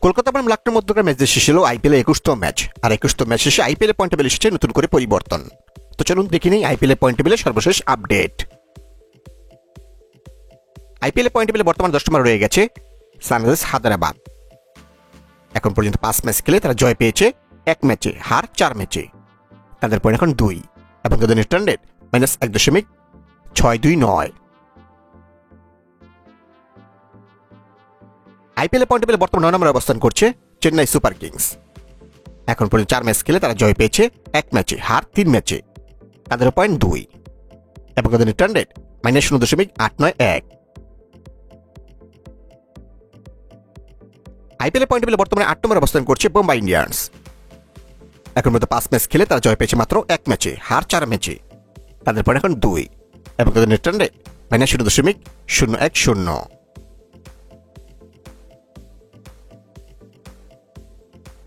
কলকাতা বনাম লখনউর মধ্যকার ম্যাচ শেষ হলো আইপিএল 21তম ম্যাচ। আর 21তম ম্যাচ শেষে আইপিএল পয়েন্ট টেবিল এসেছে নতুন করে পরিবর্তন। তো চলুন দেখে নিই আইপিএল পয়েন্ট টেবিলের সর্বশেষ আপডেট। আইপিএল পয়েন্ট টেবিলে বর্তমান 10 নম্বরে রয়ে গেছে সানরাইজার্স হায়দ্রাবাদ। এখন পর্যন্ত 5 ম্যাচ খেলে তারা জয় পেয়েছে 1 ম্যাচে, হার 4 ম্যাচে। তাদের পয়েন্ট এখন 2 এবং তাদের net run rate -1.629। IPL point টেবিলে বর্তমান 9 নম্বরে অবস্থান করছে চেন্নাই সুপার কিংস। এখন পর্যন্ত 4 ম্যাচ খেলে তারা জয় পেয়েছে 1 ম্যাচে, হার 3 ম্যাচে। তাদের পয়েন্ট 2 এবং তাদের net run rate -0.891। IPL point টেবিলে বর্তমানে 8 নম্বরে অবস্থান করছে মুম্বাই ইন্ডিয়ান্স। এখন পর্যন্ত 5 ম্যাচ খেলে তারা জয় পেয়েছে মাত্র 1 ম্যাচে, হার 4 ম্যাচে। তাদের পয়েন্ট এখন 2 এবং তাদের নেট রান রেট -0.010।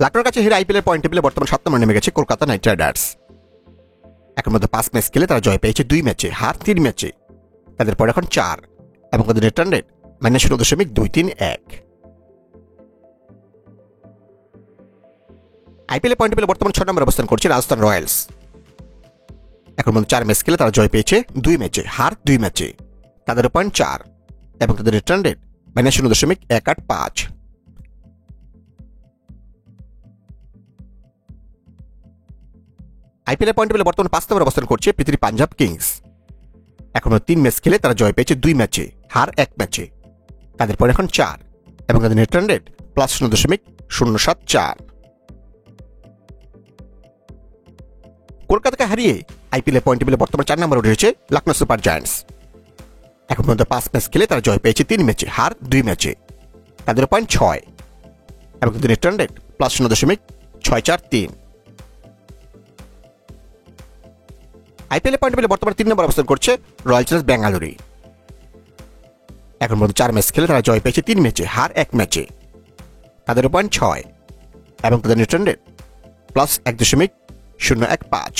লখনউর কাছে হেরে আইপিএল পয়েন্ট টেবিলে বর্তমান 7 নম্বরে নেমে গেছে কলকাতা নাইট রাইডার্স। এখন মধ্যে 5 ম্যাচ খেলে তারা জয় পেয়েছে 2 ম্যাচে, হার 3 ম্যাচে। তাদের পয়েন্ট এখন 4 এবং তাদের net run rate -0.231। IPL point টেবিলে বর্তমান 6 নম্বরে অবস্থান করছে রাজস্থান রয়্যালস। এখন মধ্যে 4 ম্যাচ খেলে তারা জয় পেয়েছে 2 ম্যাচে, হার 2 ম্যাচে। তাদের পয়েন্ট 4 এবং তাদের net run rate -0.185। IPL point টেবিলে বর্তমানে 5 নম্বরে অবস্থান করছে পৃথিবী পাঞ্জাব কিংস। এখন 3 ম্যাচ খেলে তারা জয় পেয়েছে 2 ম্যাচে, হার 1 ম্যাচে। তাদের পয়েন্ট এখন 4 এবং তাদের নেট রান রেট +0.074। কলকাতাকে হারিয়ে আইপিএল পয়েন্ট টেবিলে বর্তমানে 4 নম্বরে উঠেছে লখনউ সুপার জায়ান্টস। এখন পর্যন্ত 5 ম্যাচ খেলে তারা জয় পেয়েছে 3 ম্যাচে, হার 2 ম্যাচে। তাদের পয়েন্ট 6 এবং তাদের net run rate +0.643। IPL point টেবিলে বর্তমানে 3 নম্বর অবস্থান করছে রয়্যাল চ্যালেঞ্জার্স বেঙ্গালুরু। এখন পর্যন্ত 4 ম্যাচ খেলে তারা জয় পেয়েছে 3 ম্যাচে, হার 1 ম্যাচে। তাদের পয়েন্ট 6 এবং তাদের net run rate +1.015।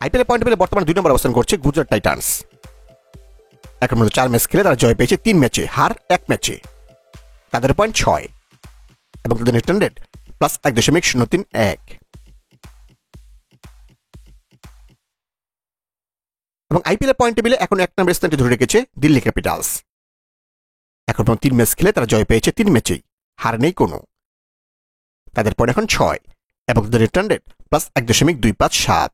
IPL point টেবিলে বর্তমানে 2 নম্বর অবস্থান করছে গুজরাট টাইটান্স। এখন পর্যন্ত 4 ম্যাচ খেলে তারা জয় পেয়েছে 3 ম্যাচে, হার 1 ম্যাচে। তাদের পয়েন্ট 6 এবং তাদের নেট রান রেট +1.031। এবং আইপিএল পয়েন্ট টেবিলে এখন 1 নম্বর স্থানটি ধরে রেখেছে দিল্লি ক্যাপিটালস। এখন পর্যন্ত 3 ম্যাচ খেলে তারা জয় পেয়েছে 3 ম্যাচেই, হার নেই কোনো। তাদের পয়েন্ট এখন 6 এবং তাদের নেট রান রেট +1.257।